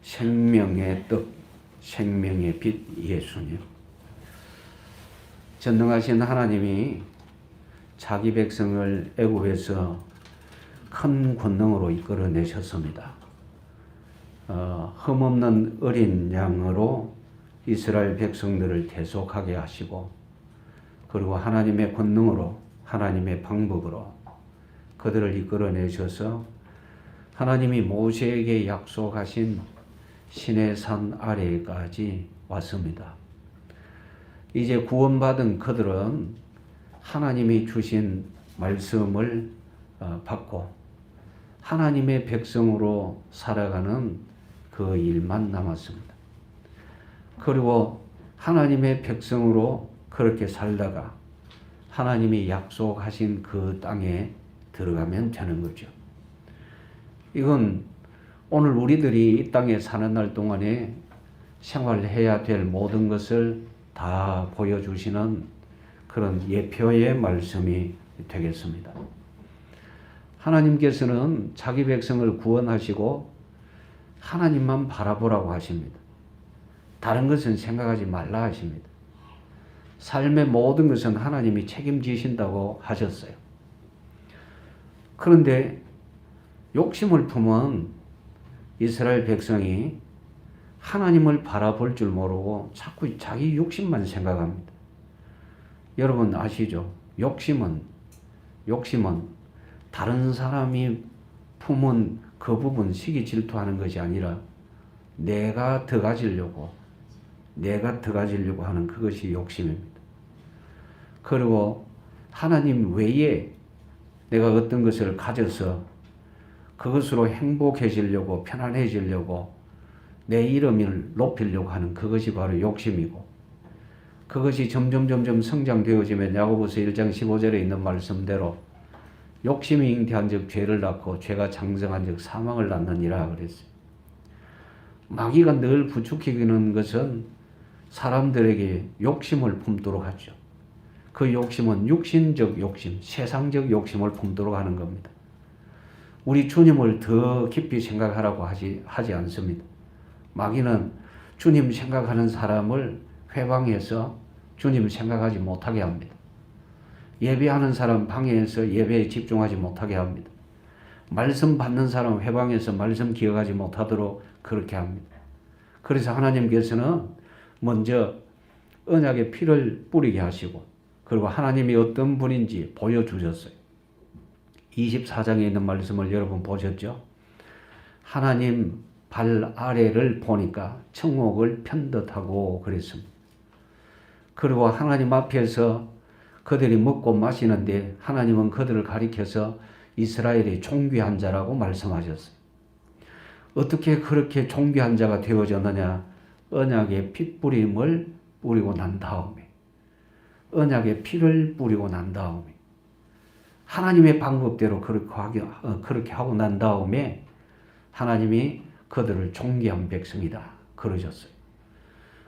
생명의 떡, 생명의 빛 예수님. 전능하신 하나님이 자기 백성을 애굽에서 큰 권능으로 이끌어내셨습니다. 흠없는 어린 양으로 이스라엘 백성들을 대속하게 하시고, 그리고 하나님의 권능으로, 하나님의 방법으로 그들을 이끌어내셔서 하나님이 모세에게 약속하신 시내산 아래까지 왔습니다. 이제 구원받은 그들은 하나님이 주신 말씀을 받고 하나님의 백성으로 살아가는 그 일만 남았습니다. 그리고 하나님의 백성으로 그렇게 살다가 하나님이 약속하신 그 땅에 들어가면 되는 거죠. 이건 오늘 우리들이 이 땅에 사는 날 동안에 생활해야 될 모든 것을 다 보여주시는 그런 예표의 말씀이 되겠습니다. 하나님께서는 자기 백성을 구원하시고 하나님만 바라보라고 하십니다. 다른 것은 생각하지 말라 하십니다. 삶의 모든 것은 하나님이 책임지신다고 하셨어요. 그런데 욕심을 품은 이스라엘 백성이 하나님을 바라볼 줄 모르고 자꾸 자기 욕심만 생각합니다. 여러분 아시죠? 욕심은 다른 사람이 품은 그 부분 시기 질투하는 것이 아니라 내가 더 가지려고 하는 그것이 욕심입니다. 그리고 하나님 외에 내가 어떤 것을 가져서 그것으로 행복해지려고, 편안해지려고, 내 이름을 높이려고 하는 그것이 바로 욕심이고, 그것이 점점 성장되어지면 야고보서 1장 15절에 있는 말씀대로 욕심이 잉태한 즉 죄를 낳고 죄가 장성한 즉 사망을 낳느니라 그랬어요. 마귀가 늘 부추기는 것은 사람들에게 욕심을 품도록 하죠. 그 욕심은 육신적 욕심, 세상적 욕심을 품도록 하는 겁니다. 우리 주님을 더 깊이 생각하라고 하지 않습니다. 마귀는 주님 생각하는 사람을 회방해서 주님 생각하지 못하게 합니다. 예배하는 사람 방해해서 예배에 집중하지 못하게 합니다. 말씀 받는 사람 회방해서 말씀 기억하지 못하도록 그렇게 합니다. 그래서 하나님께서는 먼저 언약의 피를 뿌리게 하시고, 그리고 하나님이 어떤 분인지 보여주셨어요. 24장에 있는 말씀을 여러분 보셨죠? 하나님 발 아래를 보니까 청옥을 편듯하고 그랬습니다. 그리고 하나님 앞에서 그들이 먹고 마시는데 하나님은 그들을 가리켜서 이스라엘의 존귀한 자라고 말씀하셨어요. 어떻게 그렇게 존귀한 자가 되어졌느냐? 언약의 핏뿌림을 뿌리고 난 다음에, 언약의 피를 뿌리고 난 다음에, 하나님의 방법대로 그렇게 하고 난 다음에 하나님이 그들을 존귀한 백성이다 그러셨어요.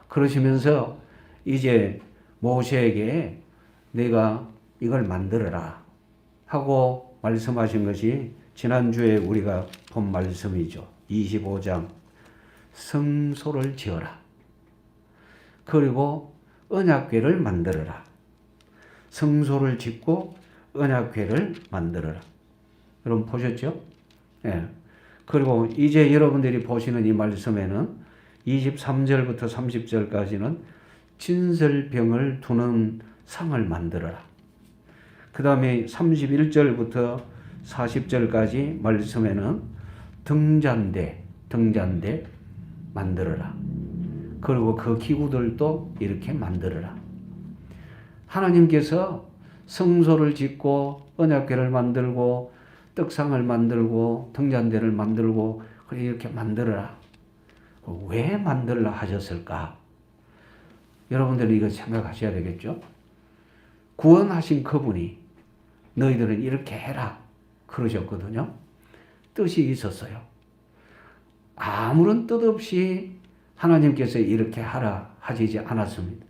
그러시면서 이제 모세에게 내가 이걸 만들어라 하고 말씀하신 것이 지난주에 우리가 본 말씀이죠. 25장 성소를 지어라. 그리고 언약궤를 만들어라. 성소를 짓고 언약궤를 만들어라. 여러분 보셨죠? 예. 그리고 이제 여러분들이 보시는 이 말씀에는 23절부터 30절까지는 진설병을 두는 상을 만들어라. 그 다음에 31절부터 40절까지 말씀에는 등잔대 만들어라. 그리고 그 기구들도 이렇게 만들어라. 하나님께서 성소를 짓고 언약궤를 만들고 떡상을 만들고 등잔대를 만들고 이렇게 만들어라. 왜 만들라 하셨을까? 여러분들이 이거 생각하셔야 되겠죠? 구원하신 그분이 너희들은 이렇게 해라 그러셨거든요. 뜻이 있었어요. 아무런 뜻 없이 하나님께서 이렇게 하라 하시지 않았습니다.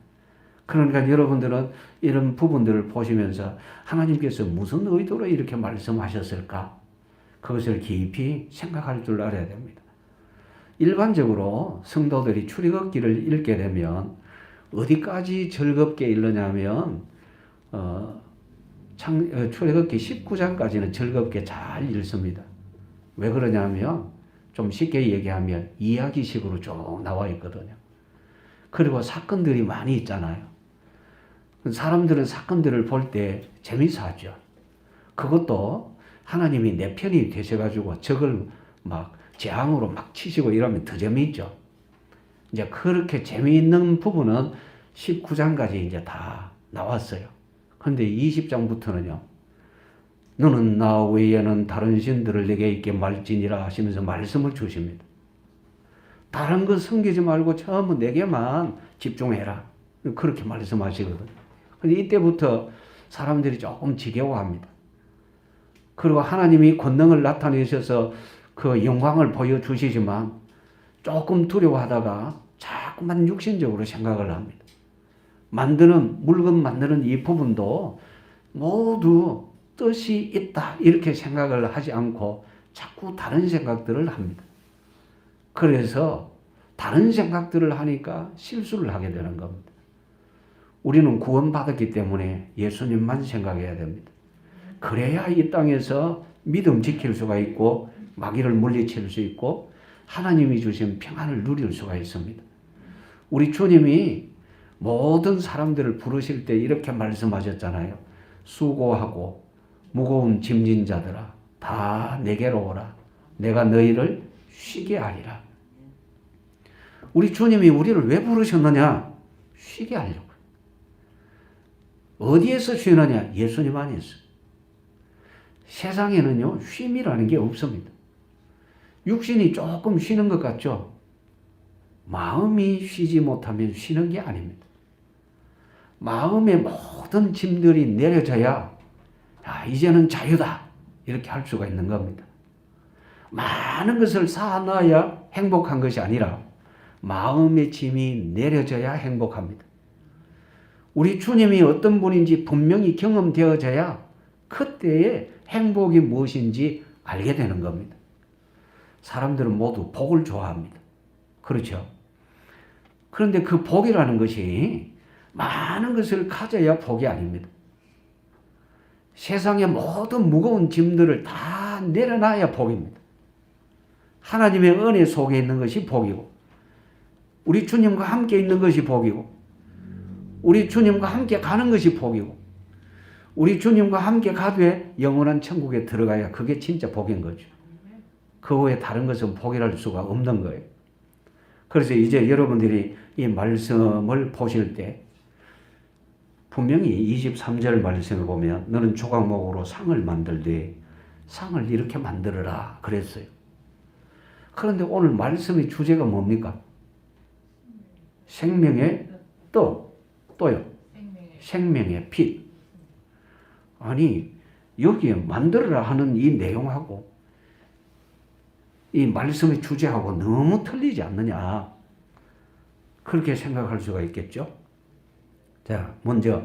그러니까 여러분들은 이런 부분들을 보시면서 하나님께서 무슨 의도로 이렇게 말씀하셨을까? 그것을 깊이 생각할 줄 알아야 됩니다. 일반적으로 성도들이 출애굽기를 읽게 되면 어디까지 즐겁게 읽느냐면 출애굽기 19장까지는 즐겁게 잘 읽습니다. 왜 그러냐면 좀 쉽게 얘기하면 이야기식으로 쭉 나와 있거든요. 그리고 사건들이 많이 있잖아요. 사람들은 사건들을 볼 때 재미있어 하죠. 그것도 하나님이 내 편이 되셔가지고 적을 막 재앙으로 막 치시고 이러면 더 재미있죠. 이제 그렇게 재미있는 부분은 19장까지 이제 다 나왔어요. 그런데 20장부터는요. 너는 나 외에는 다른 신들을 내게 있게 말지니라 하시면서 말씀을 주십니다. 다른 거 섬기지 말고 전부 내게만 집중해라. 그렇게 말씀하시거든요. 근데 이때부터 사람들이 조금 지겨워합니다. 그리고 하나님이 권능을 나타내셔서 그 영광을 보여주시지만 조금 두려워하다가 자꾸만 육신적으로 생각을 합니다. 물건 만드는 이 부분도 모두 뜻이 있다 이렇게 생각을 하지 않고 자꾸 다른 생각들을 합니다. 그래서 다른 생각들을 하니까 실수를 하게 되는 겁니다. 우리는 구원받았기 때문에 예수님만 생각해야 됩니다. 그래야 이 땅에서 믿음 지킬 수가 있고 마귀를 물리칠 수 있고 하나님이 주신 평안을 누릴 수가 있습니다. 우리 주님이 모든 사람들을 부르실 때 이렇게 말씀하셨잖아요. 수고하고 무거운 짐진 자들아 다 내게로 오라. 내가 너희를 쉬게 하리라. 우리 주님이 우리를 왜 부르셨느냐? 쉬게 하려고. 어디에서 쉬느냐? 예수님 안에서. 세상에는요, 쉼이라는 게 없습니다. 육신이 조금 쉬는 것 같죠? 마음이 쉬지 못하면 쉬는 게 아닙니다. 마음의 모든 짐들이 내려져야, 이제는 자유다. 이렇게 할 수가 있는 겁니다. 많은 것을 쌓아놔야 행복한 것이 아니라, 마음의 짐이 내려져야 행복합니다. 우리 주님이 어떤 분인지 분명히 경험되어져야 그때의 행복이 무엇인지 알게 되는 겁니다. 사람들은 모두 복을 좋아합니다. 그렇죠? 그런데 그 복이라는 것이 많은 것을 가져야 복이 아닙니다. 세상의 모든 무거운 짐들을 다 내려놔야 복입니다. 하나님의 은혜 속에 있는 것이 복이고 우리 주님과 함께 있는 것이 복이고 우리 주님과 함께 가는 것이 복이고 우리 주님과 함께 가되 영원한 천국에 들어가야 그게 진짜 복인 거죠. 그 외에 다른 것은 복이랄 수가 없는 거예요. 그래서 이제 여러분들이 이 말씀을 보실 때 분명히 23절 말씀을 보면 너는 조각목으로 상을 만들되 상을 이렇게 만들어라 그랬어요. 그런데 오늘 말씀의 주제가 뭡니까? 생명의 또요. 생명의 빛. 아니 여기에 만들어라 하는 이 내용하고 이 말씀의 주제하고 너무 틀리지 않느냐. 그렇게 생각할 수가 있겠죠. 자, 먼저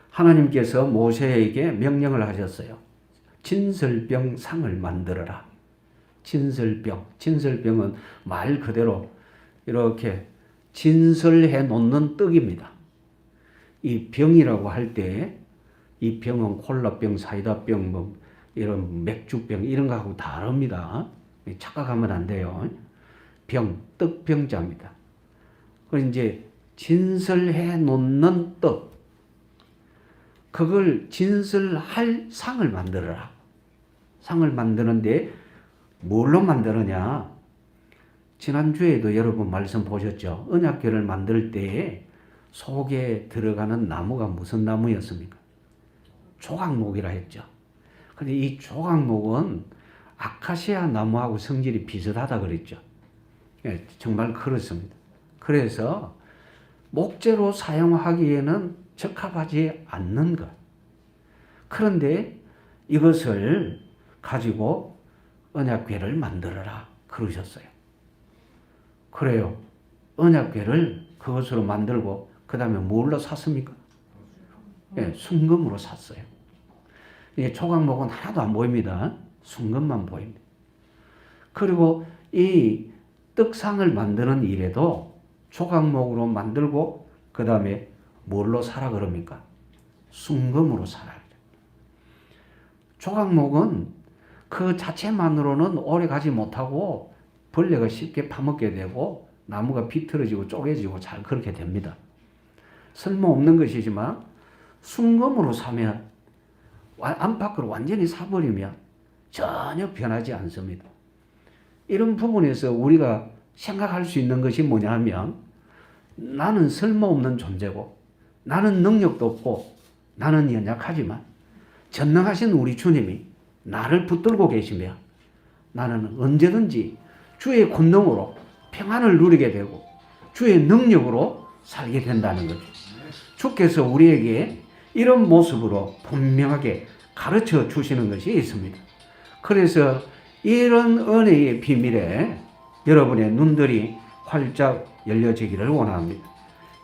하나님께서 모세에게 명령을 하셨어요. 진설병 상을 만들어라. 진설병은 말 그대로 이렇게 진설해 놓는 떡입니다. 이 병이라고 할 때 이 병은 콜라병, 사이다병, 뭐 이런 맥주병 이런 거하고 다릅니다. 착각하면 안 돼요. 떡병자입니다. 그리고 이제 진설해 놓는 떡. 그걸 진설할 상을 만들어라. 상을 만드는데 뭘로 만드느냐? 지난주에도 여러분 말씀 보셨죠? 언약궤를 만들 때 속에 들어가는 나무가 무슨 나무였습니까? 조각목이라 했죠. 근데 이 조각목은 아카시아 나무하고 성질이 비슷하다 그랬죠. 예, 정말 그렇습니다. 그래서 목재로 사용하기에는 적합하지 않는 것. 그런데 이것을 가지고 언약궤를 만들어라 그러셨어요. 그래요. 언약궤를 그것으로 만들고 그 다음에 뭘로 샀습니까? 예, 순금으로 샀어요. 이게 조각목은 하나도 안 보입니다. 순금만 보입니다. 그리고 이 떡상을 만드는 일에도 조각목으로 만들고 그 다음에 뭘로 사라 그럽니까? 순금으로 사라. 조각목은 그 자체만으로는 오래 가지 못하고 벌레가 쉽게 파먹게 되고 나무가 비틀어지고 쪼개지고 잘 그렇게 됩니다. 쓸모없는 것이지만 순금으로 사면 안팎으로 완전히 사버리면 전혀 변하지 않습니다. 이런 부분에서 우리가 생각할 수 있는 것이 뭐냐 하면 나는 쓸모없는 존재고 나는 능력도 없고 나는 연약하지만 전능하신 우리 주님이 나를 붙들고 계시며 나는 언제든지 주의 권능으로 평안을 누리게 되고 주의 능력으로 살게 된다는 거죠. 주께서 우리에게 이런 모습으로 분명하게 가르쳐 주시는 것이 있습니다. 그래서 이런 은혜의 비밀에 여러분의 눈들이 활짝 열려지기를 원합니다.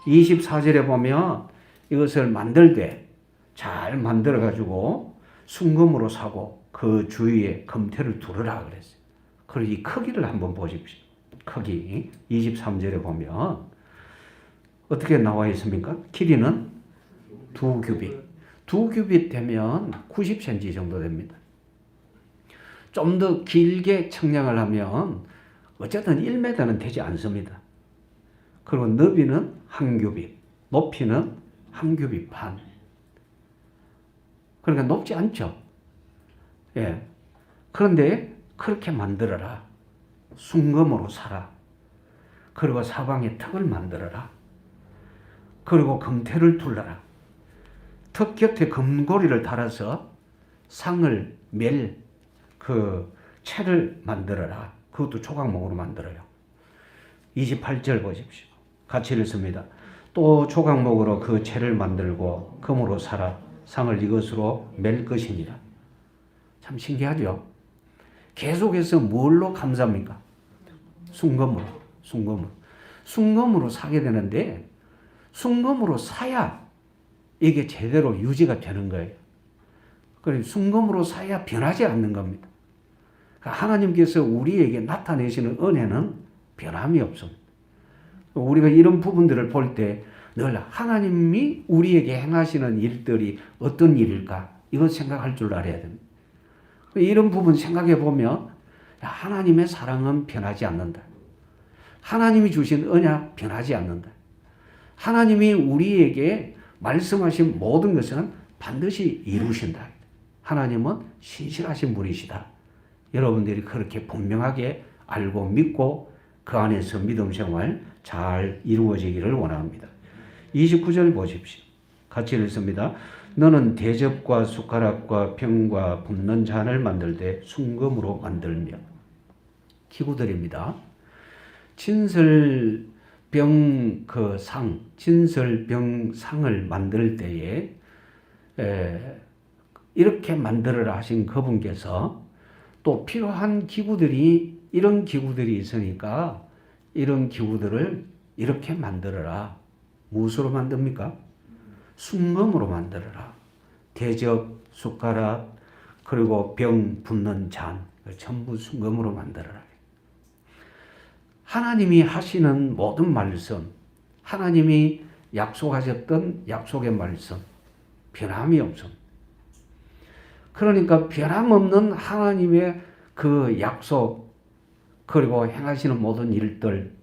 24절에 보면 이것을 만들 때 잘 만들어 가지고 순금으로 사고 그 주위에 금태를 두르라 그랬어요. 그리고 이 크기를 한번 보십시오. 크기 23절에 보면 어떻게 나와 있습니까? 길이는 2규빗. 2규빗 되면 90cm 정도 됩니다. 좀 더 길게 측량을 하면 어쨌든 1m는 되지 않습니다. 그리고 너비는 1규빗, 높이는 1규빗 반. 그러니까 높지 않죠. 예. 그런데 그렇게 만들어라. 순금으로 사라. 그리고 사방에 턱을 만들어라. 그리고 금태를 둘러라. 턱 곁에 금고리를 달아서 상을 멜 그 채를 만들어라. 그것도 조각목으로 만들어요. 28절 보십시오. 같이 읽습니다. 또 조각목으로 그 채를 만들고 금으로 사라. 상을 이것으로 멜 것이니라. 참 신기하죠? 계속해서 뭘로 감쌉니까? 순금으로. 순금으로 사게 되는데 순금으로 사야 이게 제대로 유지가 되는 거예요. 그래서 순금으로 사야 변하지 않는 겁니다. 하나님께서 우리에게 나타내시는 은혜는 변함이 없습니다. 우리가 이런 부분들을 볼 때 늘 하나님이 우리에게 행하시는 일들이 어떤 일일까? 이걸 생각할 줄 알아야 됩니다. 이런 부분 생각해 보면 하나님의 사랑은 변하지 않는다. 하나님이 주신 언약 변하지 않는다. 하나님이 우리에게 말씀하신 모든 것은 반드시 이루신다. 하나님은 신실하신 분이시다. 여러분들이 그렇게 분명하게 알고 믿고 그 안에서 믿음 생활 잘 이루어지기를 원합니다. 29절 보십시오. 같이 읽습니다. 너는 대접과 숟가락과 병과 붓는 잔을 만들 때 순금으로 만들며. 기구들입니다. 진설병 진설병 상을 만들 때에 이렇게 만들어라 하신 그분께서 또 필요한 기구들이 이런 기구들이 있으니까 이런 기구들을 이렇게 만들어라. 무엇으로 만듭니까? 순금으로 만들어라. 대접, 숟가락, 그리고 병 붓는 잔 전부 순금으로 만들어라. 하나님이 하시는 모든 말씀, 하나님이 약속하셨던 약속의 말씀 변함이 없습니다. 그러니까 변함없는 하나님의 그 약속 그리고 행하시는 모든 일들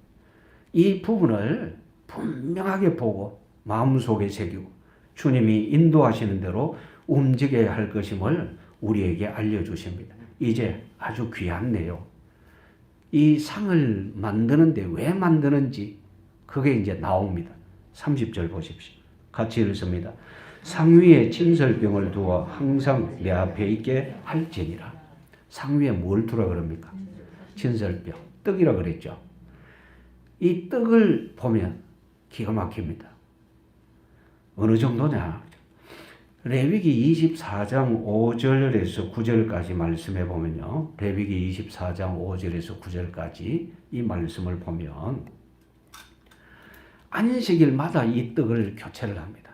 이 부분을 분명하게 보고 마음속에 새기고 주님이 인도하시는 대로 움직여야 할 것임을 우리에게 알려주십니다. 이제 아주 귀한 내용. 이 상을 만드는데 왜 만드는지 그게 이제 나옵니다. 30절 보십시오. 같이 읽습니다. 상 위에 진설병을 두어 항상 내 앞에 있게 할지니라. 상 위에 뭘 두라 그럽니까? 진설병, 떡이라 그랬죠. 이 떡을 보면 기가 막힙니다. 어느 정도냐? 레위기 24장 5절에서 9절까지 말씀해 보면요. 레위기 24장 5절에서 9절까지 이 말씀을 보면 안식일마다 이 떡을 교체를 합니다.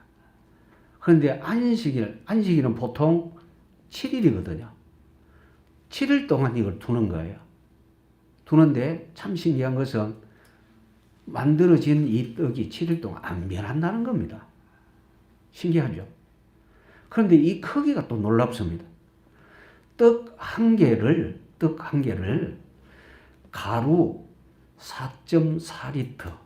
그런데 안식일은 보통 7일이거든요. 7일 동안 이걸 두는 거예요. 두는데 참 신기한 것은 만들어진 이 떡이 7일 동안 안 변한다는 겁니다. 신기하죠? 그런데 이 크기가 또 놀랍습니다. 떡 한 개를 가루 4.4리터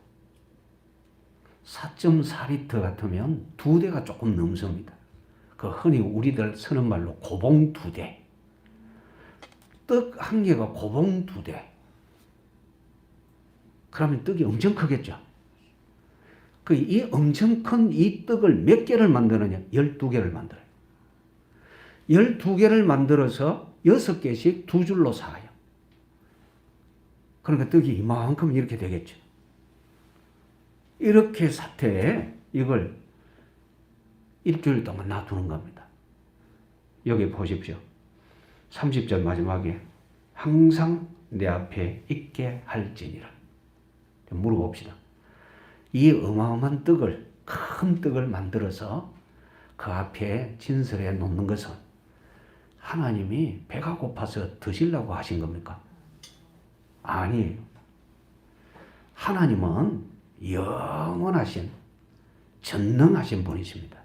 4.4리터 같으면 2대가 조금 넘습니다. 그 흔히 우리들 쓰는 말로 고봉 2대. 떡 한 개가 고봉 2대. 그러면 떡이 엄청 크겠죠. 이 엄청 큰 이 떡을 몇 개를 만드느냐? 12개를 만들어요. 12개를 만들어서 6개씩 2줄로 사요. 그러니까 떡이 이만큼 이렇게 되겠죠. 이렇게 사태에 이걸 일주일 동안 놔두는 겁니다. 여기 보십시오. 30절 마지막에 항상 내 앞에 있게 할지니라. 물어봅시다. 이 어마어마한 떡을, 큰 떡을 만들어서 그 앞에 진설해 놓는 것은 하나님이 배가 고파서 드시려고 하신 겁니까? 아니에요. 하나님은 영원하신, 전능하신 분이십니다.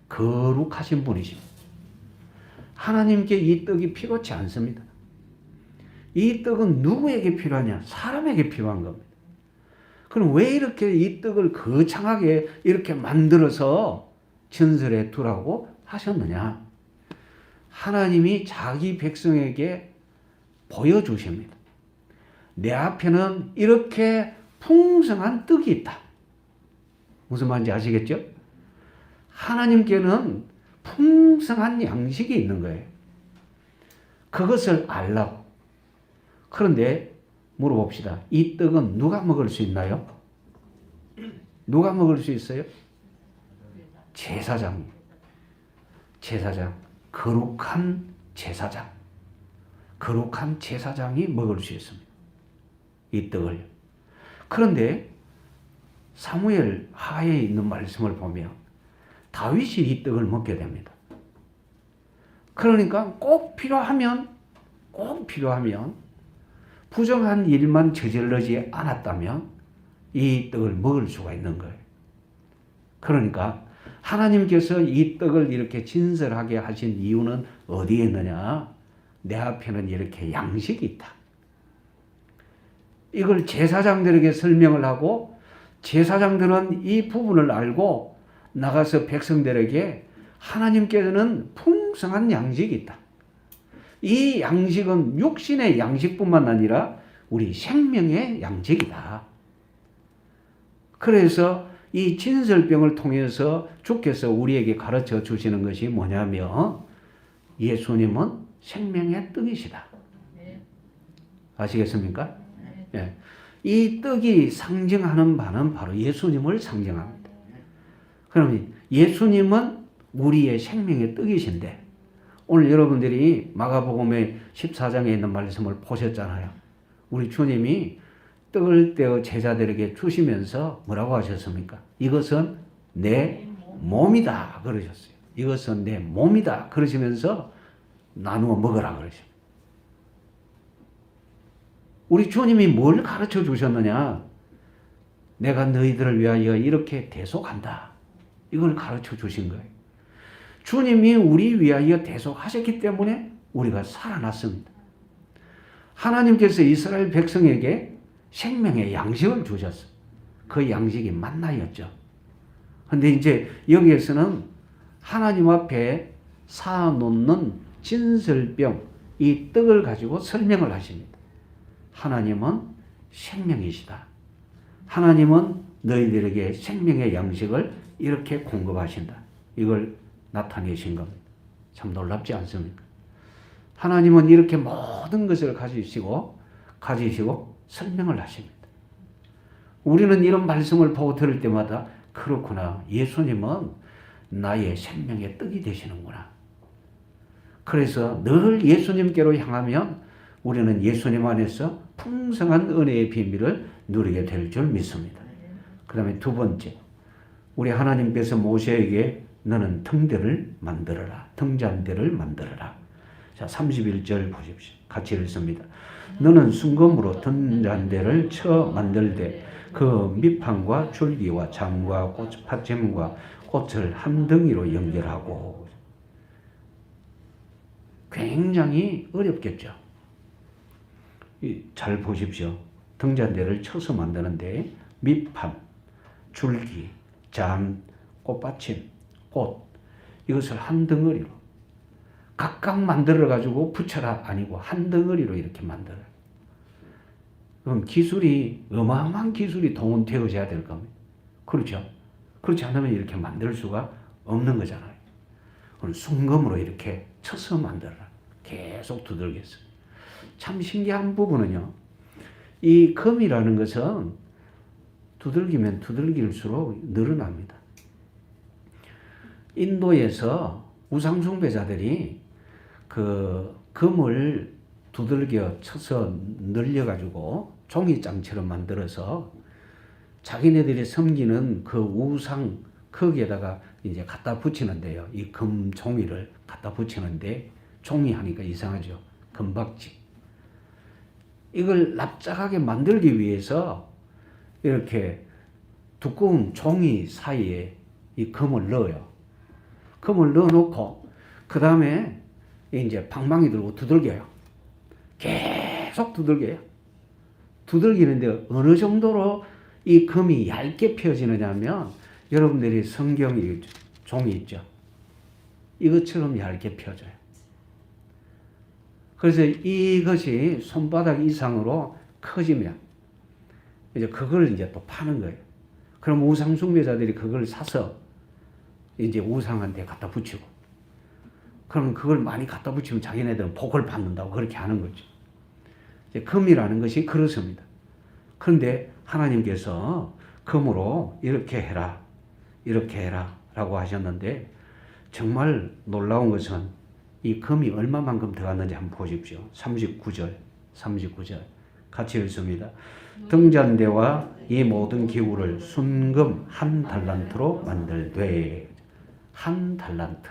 거룩하신 분이십니다. 하나님께 이 떡이 필요치 않습니다. 이 떡은 누구에게 필요하냐? 사람에게 필요한 겁니다. 그럼 왜 이렇게 이 떡을 거창하게 이렇게 만들어서 전설해 두라고 하셨느냐? 하나님이 자기 백성에게 보여주십니다. 내 앞에는 이렇게 풍성한 떡이 있다. 무슨 말인지 아시겠죠? 하나님께는 풍성한 양식이 있는 거예요. 그것을 알라고. 그런데 물어봅시다. 이 떡은 누가 먹을 수 있나요? 누가 먹을 수 있어요? 제사장. 거룩한 제사장. 거룩한 제사장이 먹을 수 있습니다. 이 떡을. 그런데 사무엘 하에 있는 말씀을 보면 다윗이 이 떡을 먹게 됩니다. 그러니까 꼭 필요하면 부정한 일만 저질러지 않았다면 이 떡을 먹을 수가 있는 거예요. 그러니까 하나님께서 이 떡을 이렇게 진설하게 하신 이유는 어디에 있느냐? 내 앞에는 이렇게 양식이 있다. 이걸 제사장들에게 설명을 하고 제사장들은 이 부분을 알고 나가서 백성들에게 하나님께서는 풍성한 양식이 있다. 이 양식은 육신의 양식뿐만 아니라 우리 생명의 양식이다. 그래서 이 진설병을 통해서 주께서 우리에게 가르쳐 주시는 것이 뭐냐면 예수님은 생명의 떡이시다. 아시겠습니까? 예. 이 떡이 상징하는 바는 바로 예수님을 상징합니다. 그러면 예수님은 우리의 생명의 떡이신데 오늘 여러분들이 마가복음의 14장에 있는 말씀을 보셨잖아요. 우리 주님이 떡을 떼어 제자들에게 주시면서 뭐라고 하셨습니까? 이것은 내 몸이다 그러셨어요. 이것은 내 몸이다 그러시면서 나누어 먹으라 그러셨어요. 우리 주님이 뭘 가르쳐 주셨느냐? 내가 너희들을 위하여 이렇게 대속한다. 이걸 가르쳐 주신 거예요. 주님이 우리 위하여 대속하셨기 때문에 우리가 살아났습니다. 하나님께서 이스라엘 백성에게 생명의 양식을 주셨어요. 그 양식이 만나였죠. 그런데 이제 여기에서는 하나님 앞에 쌓아놓는 진설병, 이 떡을 가지고 설명을 하십니다. 하나님은 생명이시다. 하나님은 너희들에게 생명의 양식을 이렇게 공급하신다. 이걸 나타내신 겁니다. 참 놀랍지 않습니까? 하나님은 이렇게 모든 것을 가지시고 설명을 하십니다. 우리는 이런 말씀을 보고 들을 때마다 그렇구나. 예수님은 나의 생명의 떡이 되시는구나. 그래서 늘 예수님께로 향하면 우리는 예수님 안에서 풍성한 은혜의 비밀을 누리게 될 줄 믿습니다. 그 다음에 두 번째, 우리 하나님께서 모세에게 너는 등대를 만들어라. 등잔대를 만들어라. 자, 31절 보십시오. 같이 읽습니다. 너는 순금으로 등잔대를 쳐 만들되 그 밑판과 줄기와 장과 꽃받침과 꽃을 한 덩이로 연결하고. 굉장히 어렵겠죠. 잘 보십시오. 등잔대를 쳐서 만드는데 밑판, 줄기, 장, 꽃받침, 꽃 이것을 한 덩어리로 각각 만들어 가지고 붙여라 아니고 한 덩어리로 이렇게 만들어요. 그럼 기술이 어마어마한 기술이 동원되어져야 될 겁니다. 그렇죠? 그렇지 않으면 이렇게 만들 수가 없는 거잖아요. 그럼 순금으로 이렇게 쳐서 만들어라. 계속 두들겼어요. 참 신기한 부분은요. 이 금이라는 것은 두들기면 두들길수록 늘어납니다. 인도에서 우상숭배자들이 그 금을 두들겨 쳐서 늘려가지고 종이장처럼 만들어서 자기네들이 섬기는 그 우상 거기에다가 이제 갖다 붙이는데요. 이 금 종이를 갖다 붙이는데 종이 하니까 이상하죠. 금박지. 이걸 납작하게 만들기 위해서 이렇게 두꺼운 종이 사이에 이 금을 넣어요. 금을 넣어놓고 그 다음에 이제 방망이 들고 두들겨요. 계속 두들겨요. 두들기는데 어느 정도로 이 금이 얇게 펴지느냐 하면 여러분들이 성경이 종이 있죠. 이것처럼 얇게 펴져요. 그래서 이것이 손바닥 이상으로 커지면 이제 그걸 이제 또 파는 거예요. 그럼 우상숭배자들이 그걸 사서 이제 우상한테 갖다 붙이고, 그러면 그걸 많이 갖다 붙이면 자기네들은 복을 받는다고 그렇게 하는 거죠. 이제 금이라는 것이 그렇습니다. 그런데 하나님께서 금으로 이렇게 해라, 이렇게 해라 라고 하셨는데 정말 놀라운 것은 이 금이 얼마만큼 들어갔는지 한번 보십시오. 39절 같이 읽습니다. 등잔대와 이 모든 기구를 순금 한 달란트로 만들되. 한 달란트.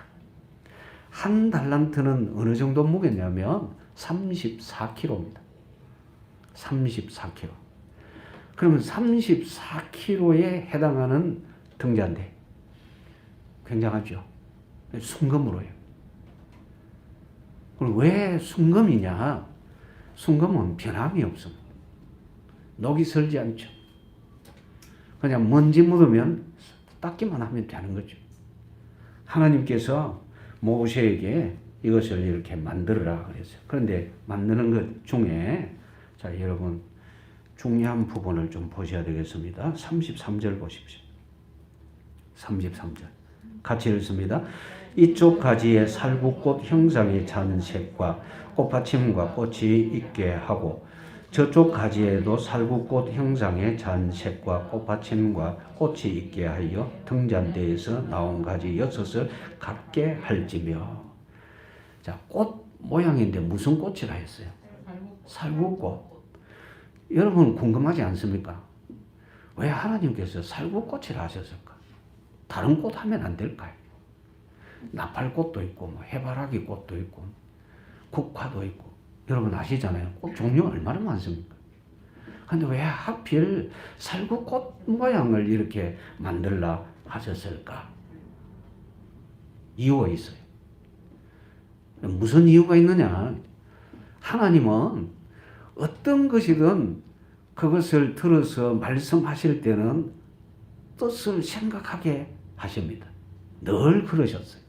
한 달란트는 어느 정도 무게냐면 34kg입니다. 34kg. 그러면 34kg에 해당하는 등잔대. 굉장하죠. 순금으로요. 그럼 왜 순금이냐? 순금은 변함이 없습니다. 녹이 슬지 않죠. 그냥 먼지 묻으면 닦기만 하면 되는 거죠. 하나님께서 모세에게 이것을 이렇게 만들어라 그랬어요. 그런데 만드는 것 중에 자 여러분 중요한 부분을 좀 보셔야 되겠습니다. 33절 보십시오. 33절 같이 읽습니다. 이쪽 가지에 살구꽃 형상의 잔색과 꽃받침과 꽃이 있게 하고 저쪽 가지에도 살구꽃 형상의 잔색과 꽃받침과 꽃이 있게 하여 등잔대에서 나온 가지 6을 갖게 할지며. 자, 꽃 모양인데 무슨 꽃이라 했어요? 살구꽃. 여러분 궁금하지 않습니까? 왜 하나님께서 살구꽃이라 하셨을까? 다른 꽃 하면 안 될까요? 나팔꽃도 있고 뭐 해바라기 꽃도 있고 국화도 있고 여러분 아시잖아요. 꽃 종류 얼마나 많습니까? 근데 왜 하필 살구꽃 모양을 이렇게 만들라 하셨을까? 이유가 있어요. 무슨 이유가 있느냐? 하나님은 어떤 것이든 그것을 들어서 말씀하실 때는 뜻을 생각하게 하십니다. 늘 그러셨어요.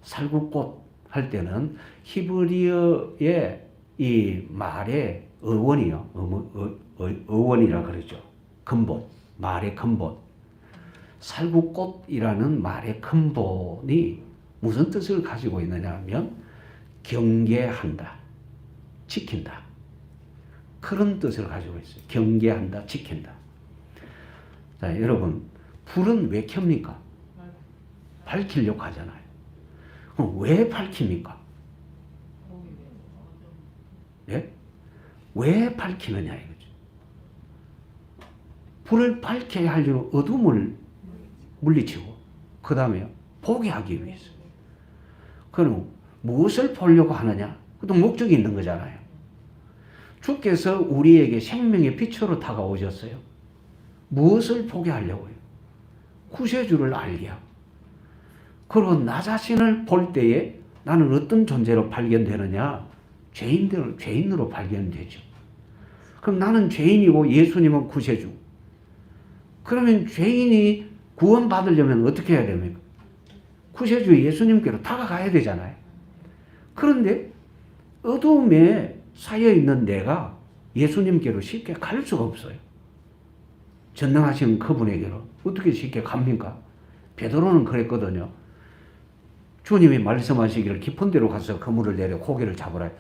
살구꽃 할 때는 히브리어의 이 말의 어원이요. 어원이라 그러죠. 근본, 말의 근본. 살구꽃이라는 말의 근본이 무슨 뜻을 가지고 있느냐 하면 경계한다, 지킨다. 그런 뜻을 가지고 있어요. 경계한다, 지킨다. 자, 여러분, 불은 왜 켭니까? 밝히려고 하잖아요. 그럼 왜 밝힙니까? 예? 왜 밝히느냐 이거죠. 불을 밝혀야 할 이유는 어둠을 물리치고 그 다음에 보게 하기 위해서. 그럼 무엇을 보려고 하느냐? 그것도 목적이 있는 거잖아요. 주께서 우리에게 생명의 빛으로 다가오셨어요. 무엇을 보게 하려고요? 구세주를 알게 하고. 그리고 나 자신을 볼 때에 나는 어떤 존재로 발견되느냐? 죄인으로 발견되죠. 그럼 나는 죄인이고 예수님은 구세주. 그러면 죄인이 구원받으려면 어떻게 해야 됩니까? 구세주 예수님께로 다가가야 되잖아요. 그런데 어두움에 쌓여 있는 내가 예수님께로 쉽게 갈 수가 없어요. 전능하신 그분에게로 어떻게 쉽게 갑니까? 베드로는 그랬거든요. 주님이 말씀하시기를 깊은 데로 가서 그물을 내려 고기를 잡으라.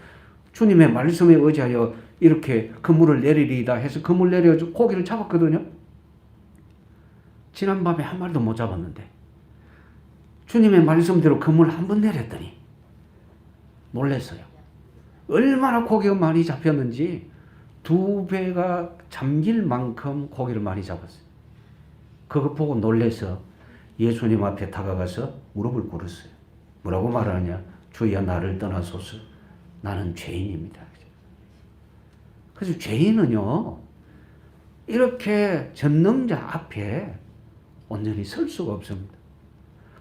주님의 말씀에 의지하여 이렇게 그물을 내리리다 해서 그물 내려 고기를 잡았거든요. 지난밤에 한 마리도 못 잡았는데 주님의 말씀대로 그물 한 번 내렸더니 놀랐어요. 얼마나 고기가 많이 잡혔는지 2배가 잠길 만큼 고기를 많이 잡았어요. 그거 보고 놀라서 예수님 앞에 다가가서 무릎을 꿇었어요. 뭐라고 말하냐? 주여 나를 떠나소서. 나는 죄인입니다. 그래서 죄인은요, 이렇게 전능자 앞에 온전히 설 수가 없습니다.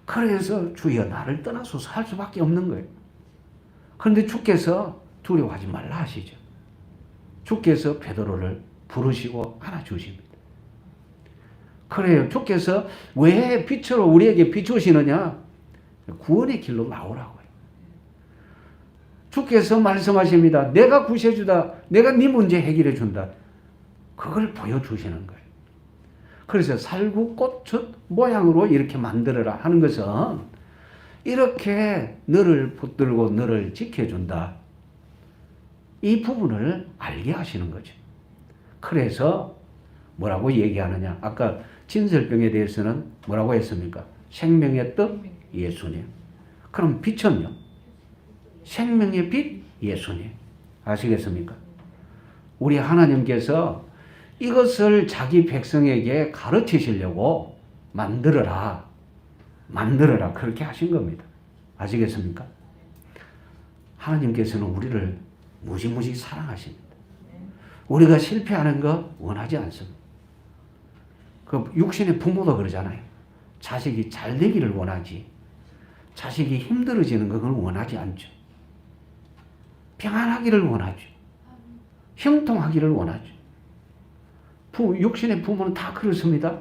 그래서 주여 나를 떠나소서 할 수밖에 없는 거예요. 그런데 주께서 두려워하지 말라 하시죠. 주께서 베드로를 부르시고 안아주십니다. 그래요. 주께서 왜 빛으로 우리에게 비추시느냐? 구원의 길로 나오라고요. 주께서 말씀하십니다. 내가 구세주다. 내가 네 문제 해결해 준다. 그걸 보여주시는 거예요. 그래서 살구꽃 모양으로 이렇게 만들어라 하는 것은 이렇게 너를 붙들고 너를 지켜준다. 이 부분을 알게 하시는 거죠. 그래서 뭐라고 얘기하느냐? 아까 진설병에 대해서는 뭐라고 했습니까? 생명의 떡 예수님. 그럼 빛은요? 생명의 빛 예수님. 아시겠습니까? 우리 하나님께서 이것을 자기 백성에게 가르치시려고 만들어라 그렇게 하신 겁니다. 아시겠습니까? 하나님께서는 우리를 무지무지 사랑하십니다. 우리가 실패하는 거 원하지 않습니다. 그 육신의 부모도 그러잖아요. 자식이 잘 되기를 원하지 자식이 힘들어지는 걸 원하지 않죠. 평안하기를 원하죠. 형통하기를 원하죠. 육신의 부모는 다 그렇습니다.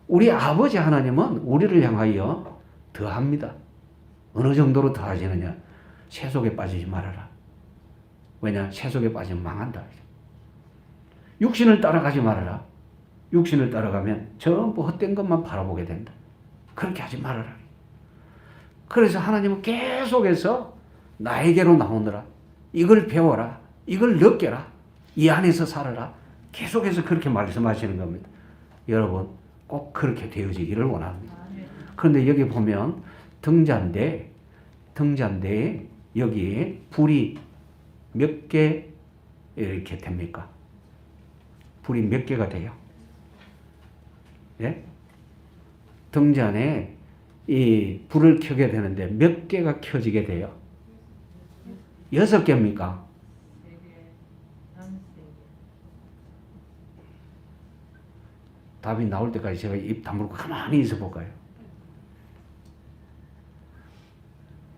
우리 아버지 하나님은 우리를 향하여 더합니다. 어느 정도로 더하시느냐? 세속에 빠지지 말아라. 왜냐? 세속에 빠지면 망한다. 육신을 따라가지 말아라. 육신을 따라가면 전부 헛된 것만 바라보게 된다. 그렇게 하지 말아라. 그래서 하나님은 계속해서 나에게로 나오느라 이걸 배워라. 이걸 느껴라. 이 안에서 살아라. 계속해서 그렇게 말씀하시는 겁니다. 여러분 꼭 그렇게 되어지기를 원합니다. 그런데 여기 보면 등잔대 여기 불이 몇 개 이렇게 됩니까? 불이 몇 개가 돼요? 예? 등잔에 이 불을 켜게 되는데 몇 개가 켜지게 돼요? 6개입니까? 답이 나올 때까지 제가 입 다물고 가만히 있어 볼까요?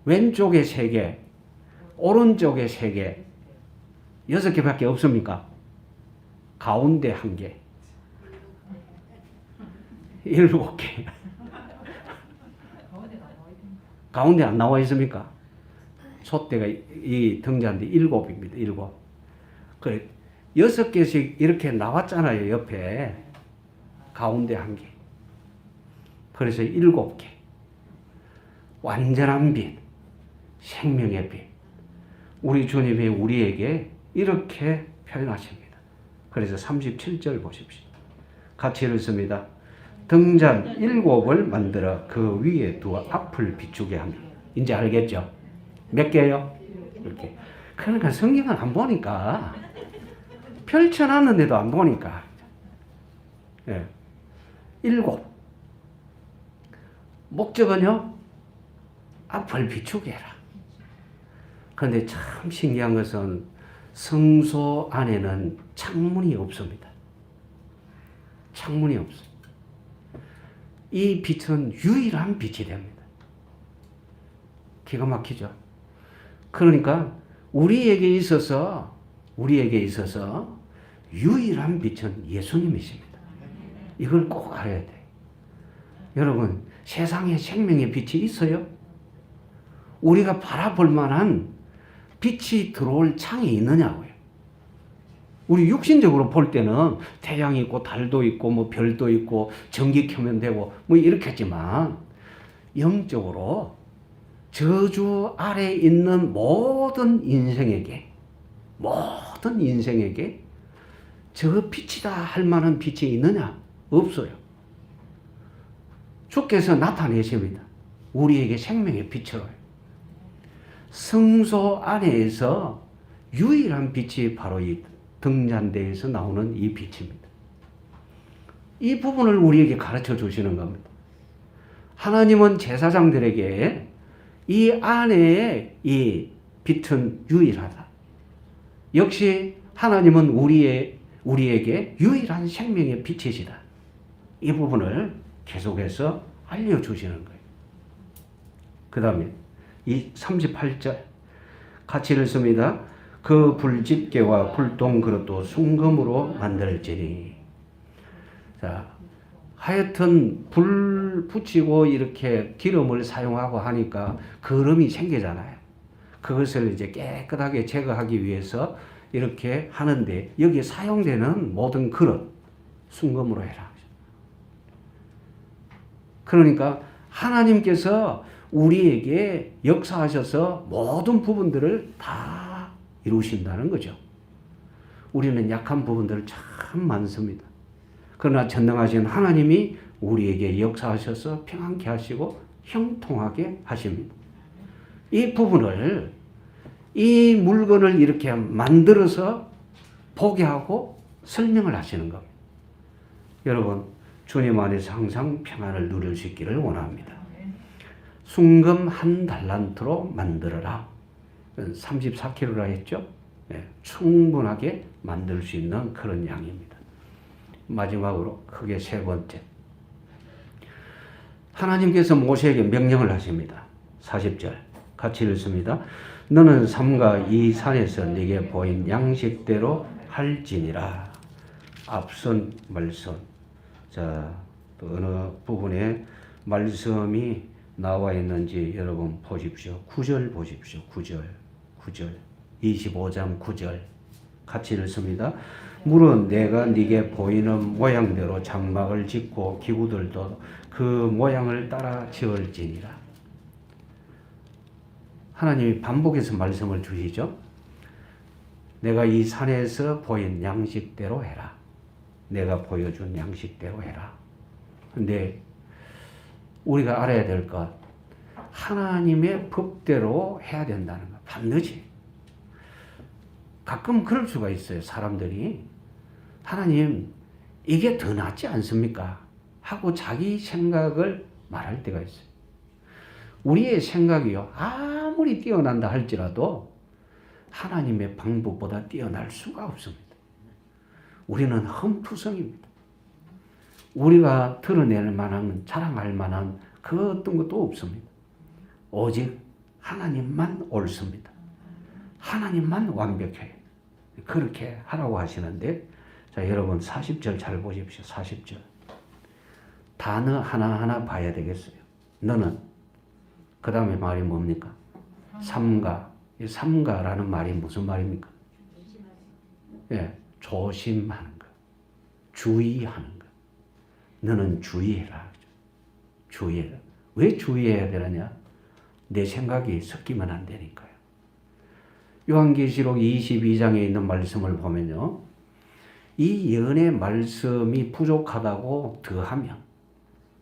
왼쪽에 3개, 오른쪽에 3개, 6개밖에 없습니까? 가운데 1개, 7개. 가운데 안 나와 있습니까? 솥대가 이 등잔대 7입니다. 7. 그래 6개씩 이렇게 나왔잖아요. 옆에 가운데 1개. 그래서 7개. 완전한 빛, 생명의 빛. 우리 주님이 우리에게 이렇게 표현하십니다. 그래서 37절 보십시오. 같이 읽습니다. 등잔 7을 만들어 그 위에 두어 앞을 비추게 합니다. 이제 알겠죠? 몇 개요? 이렇게. 그러니까 성경은 안 보니까 펼쳐놨는데도 안 보니까 7. 목적은요? 앞을 비추게 해라. 그런데 참 신기한 것은 성소 안에는 창문이 없습니다. 창문이 없어요. 이 빛은 유일한 빛이 됩니다. 기가 막히죠. 그러니까 우리에게 있어서 유일한 빛은 예수님이십니다. 이걸 꼭 알아야 돼요. 여러분, 세상에 생명의 빛이 있어요? 우리가 바라볼 만한 빛이 들어올 창이 있느냐고요. 우리 육신적으로 볼 때는 태양이 있고 달도 있고 뭐 별도 있고 전기 켜면 되고 뭐 이렇겠지만 영적으로 저주 아래 있는 모든 인생에게 저 빛이다 할 만한 빛이 있느냐? 없어요. 주께서 나타내십니다. 우리에게 생명의 빛으로요. 성소 안에서 유일한 빛이 바로 이 등잔대에서 나오는 이 빛입니다. 이 부분을 우리에게 가르쳐 주시는 겁니다. 하나님은 제사장들에게 이 안에 이 빛은 유일하다. 역시 하나님은 우리에게 유일한 생명의 빛이시다. 이 부분을 계속해서 알려주시는 거예요. 그 다음에 이 38절 같이 읽습니다. 그 불집게와 불똥 그릇도 순금으로 만들지니. 자, 하여튼 불 붙이고 이렇게 기름을 사용하고 하니까 거름이 생기잖아요. 그것을 이제 깨끗하게 제거하기 위해서 이렇게 하는데 여기에 사용되는 모든 그릇 순금으로 해라. 그러니까 하나님께서 우리에게 역사하셔서 모든 부분들을 다 이루신다는 거죠. 우리는 약한 부분들 참 많습니다. 그러나 전능하신 하나님이 우리에게 역사하셔서 평안케 하시고 형통하게 하십니다. 이 부분을, 이 물건을 이렇게 만들어서 보게 하고 설명을 하시는 겁니다. 여러분, 주님 안에서 항상 평안을 누릴 수 있기를 원합니다. 순금 1달란트로 만들어라. 34kg라 했죠? 네, 충분하게 만들 수 있는 그런 양입니다. 마지막으로 크게 세 번째. 하나님께서 모세에게 명령을 하십니다. 40절 같이 읽습니다. 너는 삼가 이 산에서 네게 보인 양식대로 할지니라. 앞선 말씀. 자, 또 어느 부분에 말씀이 나와 있는지 여러분 보십시오. 9절 보십시오. 9절. 25장 9절 같이 읽습니다. 물은 내가 네게 보이는 모양대로 장막을 짓고 기구들도 그 모양을 따라 지을지니라. 하나님이 반복해서 말씀을 주시죠. 내가 이 산에서 보인 양식대로 해라. 내가 보여준 양식대로 해라. 근데 우리가 알아야 될 것, 하나님의 법대로 해야 된다는 것. 반드시. 가끔 그럴 수가 있어요. 사람들이 하나님 이게 더 낫지 않습니까? 하고 자기 생각을 말할 때가 있어요. 우리의 생각이요, 아무리 뛰어난다 할지라도 하나님의 방법보다 뛰어날 수가 없습니다. 우리는 흠투성입니다. 우리가 드러낼 만한, 자랑할 만한 그 어떤 것도 없습니다. 오직 하나님만 옳습니다. 하나님만 완벽해요. 그렇게 하라고 하시는데, 자, 여러분 40절 잘 보십시오. 40절. 단어 하나하나 봐야 되겠어요. 너는, 그 다음에 말이 뭡니까? 삼가. 이 삼가라는 말이 무슨 말입니까? 예, 조심하는 것. 주의하는 것. 너는 주의해라. 주의해라. 왜 주의해야 되느냐? 내 생각이 섞이면 안 되니까요. 요한계시록 22장에 있는 말씀을 보면요. 이 연의 말씀이 부족하다고 더하면,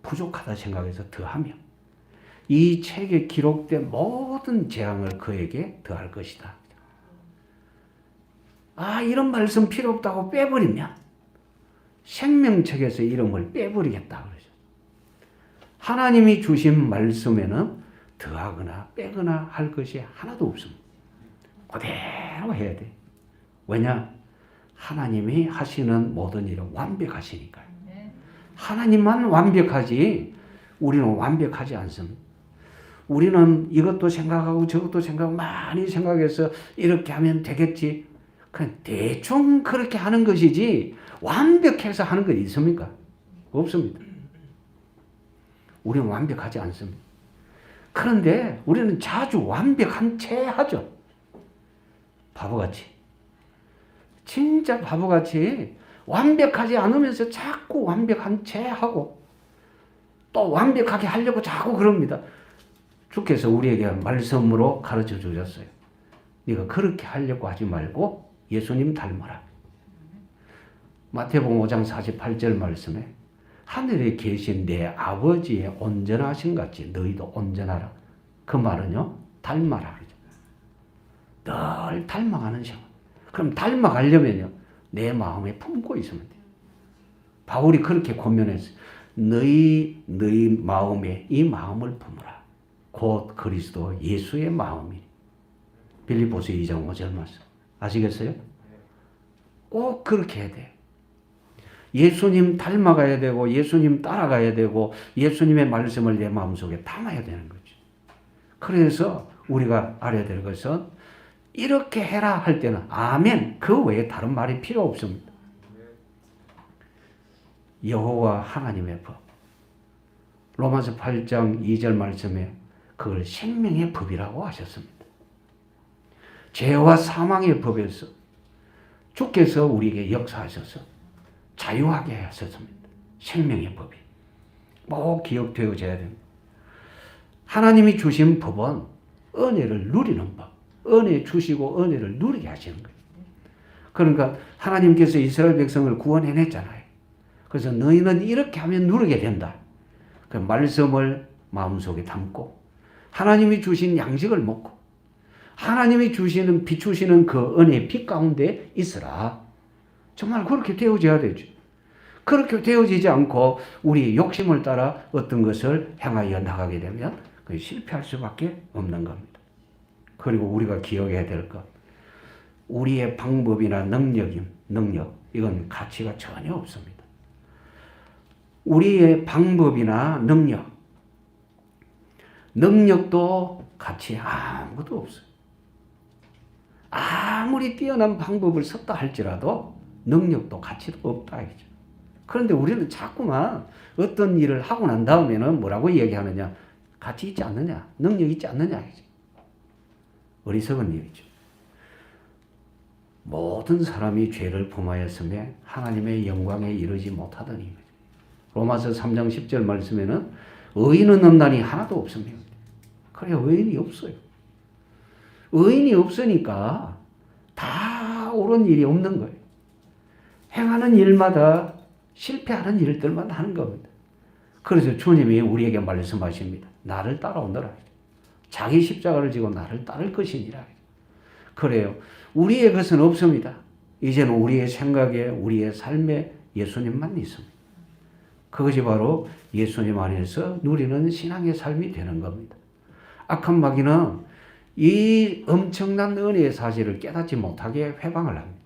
부족하다 생각해서 더하면, 이 책에 기록된 모든 재앙을 그에게 더할 것이다. 아, 이런 말씀 필요 없다고 빼버리면 생명책에서 이름을 빼버리겠다 그러죠. 하나님이 주신 말씀에는 더하거나 빼거나 할 것이 하나도 없습니다. 그대로 해야 돼. 왜냐? 하나님이 하시는 모든 일은 완벽하시니까요. 하나님만 완벽하지 우리는 완벽하지 않습니다. 우리는 이것도 생각하고 저것도 생각하고 많이 생각해서 이렇게 하면 되겠지. 그냥 대충 그렇게 하는 것이지 완벽해서 하는 것 있습니까? 없습니다. 우리는 완벽하지 않습니다. 그런데 우리는 자주 완벽한 채 하죠. 바보같이. 진짜 바보같이 완벽하지 않으면서 자꾸 완벽한 채 하고 또 완벽하게 하려고 자꾸 그럽니다. 주께서 우리에게 말씀으로 가르쳐 주셨어요. 네가 그렇게 하려고 하지 말고 예수님 닮아라. 마태복음 5장 48절 말씀에 하늘에 계신 내 아버지의 온전하신 같이 너희도 온전하라. 그 말은요, 닮아라. 늘 닮아가는 시간. 그럼 닮아가려면요, 내 마음에 품고 있으면 돼요. 바울이 그렇게 권면했어요. 너희 마음에 이 마음을 품으라. 곧 그리스도 예수의 마음이니. 빌립보서 2장 5절 말씀. 아시겠어요? 꼭 그렇게 해야 돼요. 예수님 닮아가야 되고 예수님 따라가야 되고 예수님의 말씀을 내 마음속에 담아야 되는 거죠. 그래서 우리가 알아야 될 것은 이렇게 해라 할 때는 아멘 그 외에 다른 말이 필요 없습니다. 여호와 하나님의 법. 로마서 8장 2절 말씀에 그걸 생명의 법이라고 하셨습니다. 죄와 사망의 법에서 주께서 우리에게 역사하셔서 자유하게 하셨습니다. 생명의 법이. 꼭 기억되어져야 됩니다. 하나님이 주신 법은 은혜를 누리는 법. 은혜 주시고 은혜를 누리게 하시는 거예요. 그러니까 하나님께서 이스라엘 백성을 구원해냈잖아요. 그래서 너희는 이렇게 하면 누리게 된다. 그 말씀을 마음속에 담고 하나님이 주신 양식을 먹고 하나님이 주시는 비추시는 그 은혜의 빛 가운데 있으라. 정말 그렇게 되어져야 되죠. 그렇게 되어지지 않고 우리 욕심을 따라 어떤 것을 행하여 나가게 되면 그게 실패할 수밖에 없는 겁니다. 그리고 우리가 기억해야 될 것, 우리의 방법이나 능력, 이건 가치가 전혀 없습니다. 우리의 방법이나 능력도 가치 아무것도 없어요. 아무리 뛰어난 방법을 썼다 할지라도 능력도 가치도 없다. 그런데 우리는 자꾸만 어떤 일을 하고 난 다음에는 뭐라고 얘기하느냐? 가치 있지 않느냐? 능력 있지 않느냐? 어리석은 일이죠. 모든 사람이 죄를 범하였음에 하나님의 영광에 이르지 못하더니. 로마서 3장 10절 말씀에는 의인은 없나니 하나도 없습니다. 그래 의인이 없어요. 의인이 없으니까 다 옳은 일이 없는 거예요. 행하는 일마다 실패하는 일들만 하는 겁니다. 그래서 주님이 우리에게 말씀하십니다. 나를 따라오너라. 자기 십자가를 지고 나를 따를 것이니라. 그래요. 우리의 것은 없습니다. 이제는 우리의 생각에 우리의 삶에 예수님만 있습니다. 그것이 바로 예수님 안에서 누리는 신앙의 삶이 되는 겁니다. 악한 마귀는 이 엄청난 은혜의 사실을 깨닫지 못하게 회방을 합니다.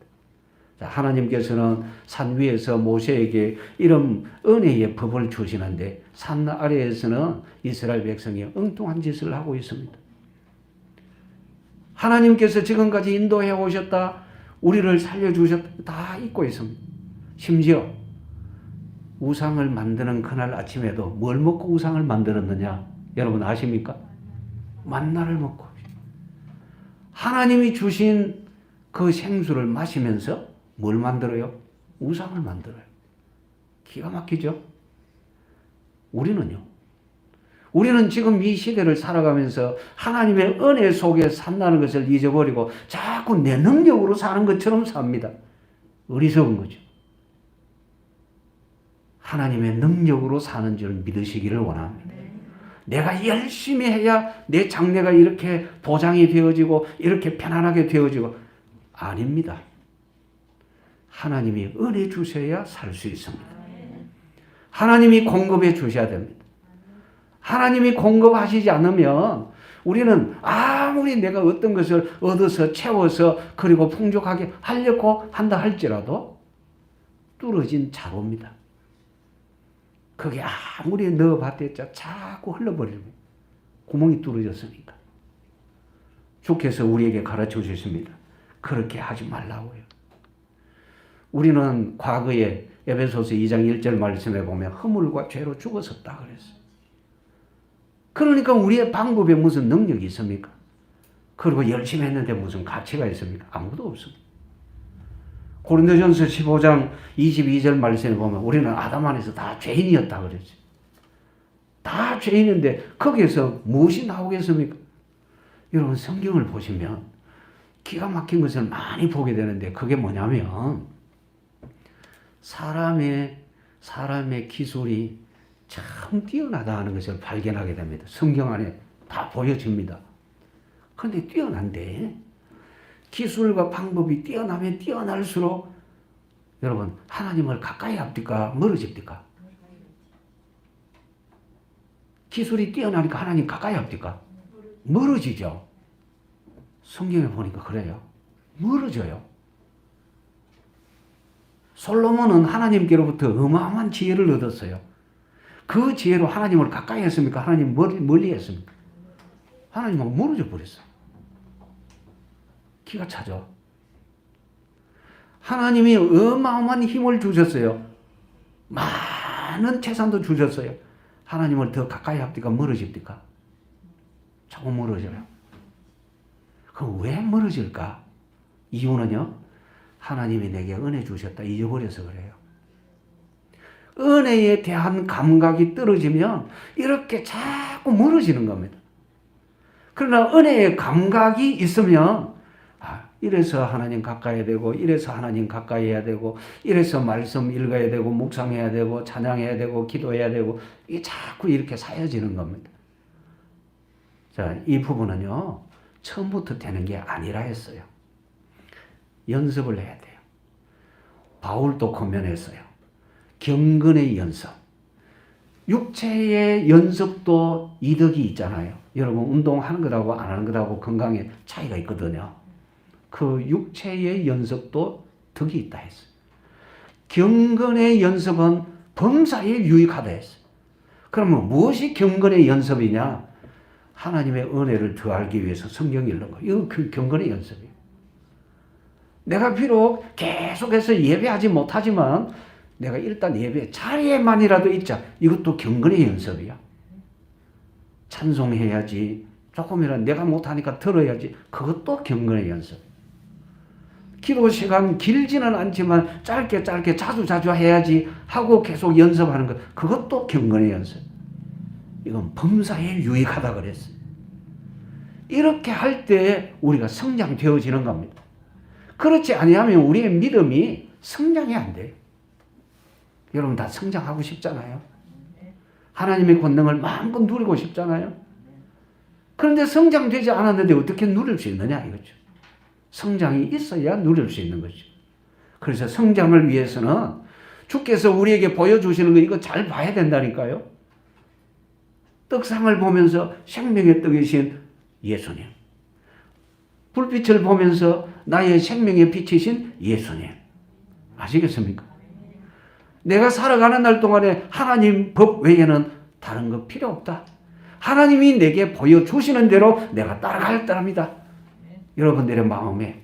하나님께서는 산 위에서 모세에게 이런 은혜의 법을 주시는데 산 아래에서는 이스라엘 백성이 엉뚱한 짓을 하고 있습니다. 하나님께서 지금까지 인도해 오셨다, 우리를 살려주셨다 다 잊고 있습니다. 심지어 우상을 만드는 그날 아침에도 뭘 먹고 우상을 만들었느냐 여러분 아십니까? 만나를 먹고 하나님이 주신 그 생수를 마시면서 뭘 만들어요? 우상을 만들어요. 기가 막히죠? 우리는요? 우리는 지금 이 시대를 살아가면서 하나님의 은혜 속에 산다는 것을 잊어버리고 자꾸 내 능력으로 사는 것처럼 삽니다. 어리석은 거죠. 하나님의 능력으로 사는 줄 믿으시기를 원합니다. 내가 열심히 해야 내 장래가 이렇게 보장이 되어지고 이렇게 편안하게 되어지고 아닙니다. 하나님이 은혜 주셔야 살 수 있습니다. 하나님이 공급해 주셔야 됩니다. 하나님이 공급하시지 않으면 우리는 아무리 내가 어떤 것을 얻어서 채워서 그리고 풍족하게 하려고 한다 할지라도 뚫어진 자루입니다. 그게 아무리 넣어봤자 자꾸 흘러버리는 거예요. 구멍이 뚫어졌으니까. 주께서 우리에게 가르쳐 주십니다. 그렇게 하지 말라고요. 우리는 과거에 에베소서 2장 1절 말씀에 보면 허물과 죄로 죽었었다 그랬어요. 그러니까 우리의 방법에 무슨 능력이 있습니까? 그리고 열심히 했는데 무슨 가치가 있습니까? 아무도 없습니다. 고린도전서 15장 22절 말씀에 보면 우리는 아담 안에서 다 죄인이었다 그랬어요. 다 죄인인데 거기에서 무엇이 나오겠습니까? 여러분 성경을 보시면 기가 막힌 것을 많이 보게 되는데 그게 뭐냐면 사람의 기술이 참 뛰어나다 하는 것을 발견하게 됩니다. 성경 안에 다 보여집니다. 그런데 뛰어난데 기술과 방법이 뛰어나면 뛰어날수록 여러분 하나님을 가까이 합니까? 멀어집니까? 기술이 뛰어나니까 하나님 가까이 합니까? 멀어지죠. 성경에 보니까 그래요. 멀어져요. 솔로몬은 하나님께로부터 어마어마한 지혜를 얻었어요. 그 지혜로 하나님을 가까이 했습니까? 하나님 멀리 했습니까? 하나님하고 멀어져 버렸어요. 기가 차죠. 하나님이 어마어마한 힘을 주셨어요. 많은 재산도 주셨어요. 하나님을 더 가까이 합니까? 멀어집니까? 자꾸 멀어져요. 그럼 왜 멀어질까? 이유는요. 하나님이 내게 은혜 주셨다 잊어버려서 그래요. 은혜에 대한 감각이 떨어지면 이렇게 자꾸 멀어지는 겁니다. 그러나 은혜의 감각이 있으면 이래서 하나님 가까이 해야 되고 이래서 하나님 가까이 해야 되고 이래서 말씀 읽어야 되고 묵상해야 되고 찬양해야 되고 기도해야 되고 이게 자꾸 이렇게 쌓여지는 겁니다. 자, 이 부분은요. 처음부터 되는 게 아니라 했어요. 연습을 해야 돼요. 바울도 고면했어요. 경건의 연습. 육체의 연습도 이득이 있잖아요. 여러분 운동하는 것하고 안 하는 것하고 건강에 차이가 있거든요. 그 육체의 연습도 덕이 있다 했어요. 경건의 연습은 범사에 유익하다 했어요. 그러면 무엇이 경건의 연습이냐? 하나님의 은혜를 더 알기 위해서 성경 읽는 거. 이거 그 경건의 연습이에요. 내가 비록 계속해서 예배하지 못하지만 내가 일단 예배 자리에만이라도 있자. 이것도 경건의 연습이야. 찬송해야지. 조금이라도 내가 못하니까 들어야지. 그것도 경건의 연습. 기도 시간 길지는 않지만 짧게 자주 해야지 하고 계속 연습하는 것. 그것도 경건의 연습. 이건 범사에 유익하다 그랬어요. 이렇게 할 때 우리가 성장되어지는 겁니다. 그렇지 아니하면 우리의 믿음이 성장이 안 돼요. 여러분 다 성장하고 싶잖아요. 하나님의 권능을 마음껏 누리고 싶잖아요. 그런데 성장되지 않았는데 어떻게 누릴 수 있느냐 이거죠. 성장이 있어야 누릴 수 있는 거죠. 그래서 성장을 위해서는 주께서 우리에게 보여주시는 거 이거 잘 봐야 된다니까요. 떡상을 보면서 생명의 떡이신 예수님. 불빛을 보면서 나의 생명의 빛이신 예수님. 아시겠습니까? 내가 살아가는 날 동안에 하나님 법 외에는 다른 거 필요 없다. 하나님이 내게 보여주시는 대로 내가 따라갈 따릅니다. 여러분들의 마음에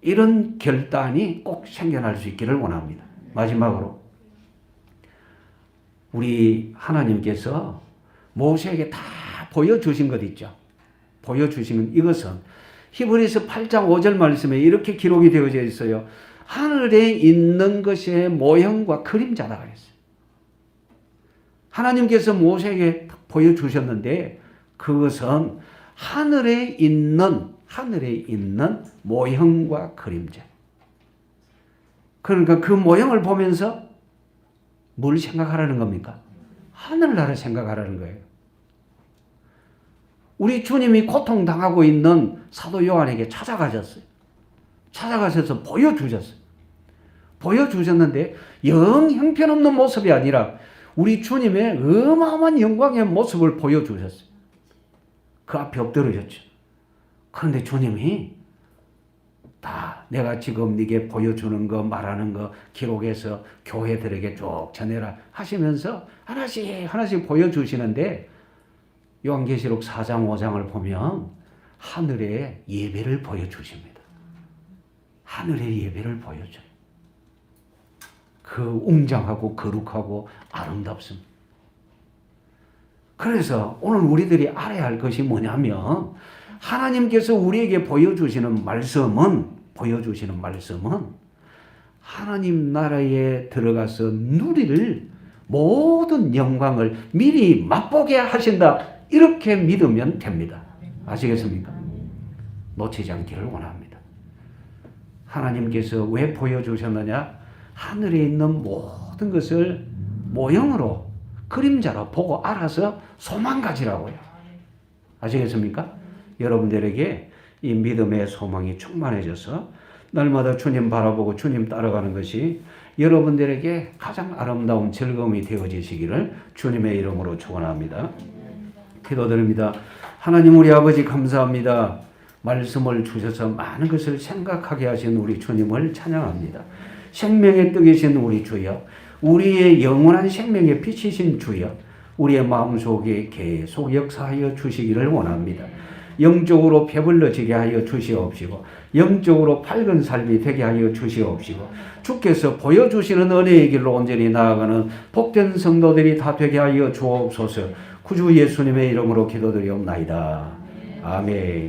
이런 결단이 꼭 생겨날 수 있기를 원합니다. 마지막으로 우리 하나님께서 모세에게 다 보여주신 것 있죠. 보여주시는 이것은 히브리서 8장 5절 말씀에 이렇게 기록이 되어져 있어요. 하늘에 있는 것의 모형과 그림자다 그랬어요. 하나님께서 모세에게 보여주셨는데 그것은 하늘에 있는 모형과 그림자. 그러니까 그 모형을 보면서 뭘 생각하라는 겁니까? 하늘나라 생각하라는 거예요. 우리 주님이 고통당하고 있는 사도 요한에게 찾아가셨어요. 찾아가셔서 보여주셨어요. 보여주셨는데 영 형편없는 모습이 아니라 우리 주님의 어마어마한 영광의 모습을 보여주셨어요. 그 앞에 엎드러졌죠. 그런데 주님이 다 내가 지금 네게 보여주는 거 말하는 거 기록해서 교회들에게 쭉 전해라 하시면서 하나씩 하나씩 보여주시는데 요한계시록 4장 5장을 보면 하늘의 예배를 보여주십니다. 하늘의 예배를 보여줘요. 그 웅장하고 거룩하고 아름답습니다. 그래서 오늘 우리들이 알아야 할 것이 뭐냐면 하나님께서 우리에게 보여주시는 말씀은 하나님 나라에 들어가서 누릴 모든 영광을 미리 맛보게 하신다. 이렇게 믿으면 됩니다. 아시겠습니까? 놓치지 않기를 원합니다. 하나님께서 왜 보여주셨느냐? 하늘에 있는 모든 것을 모형으로 그림자로 보고 알아서 소망 가지라고요. 아시겠습니까? 여러분들에게 이 믿음의 소망이 충만해져서 날마다 주님 바라보고 주님 따라가는 것이 여러분들에게 가장 아름다운 즐거움이 되어지시기를 주님의 이름으로 축원합니다. 기도드립니다. 하나님 우리 아버지 감사합니다. 말씀을 주셔서 많은 것을 생각하게 하신 우리 주님을 찬양합니다. 생명의 떡이신 우리 주여, 우리의 영원한 생명의 빛이신 주여, 우리의 마음속에 계속 역사하여 주시기를 원합니다. 영적으로 배불러지게 하여 주시옵시고 영적으로 밝은 삶이 되게 하여 주시옵시고 주께서 보여주시는 은혜의 길로 온전히 나아가는 복된 성도들이 다 되게 하여 주옵소서. 구주 예수님의 이름으로 기도드리옵나이다. 아멘.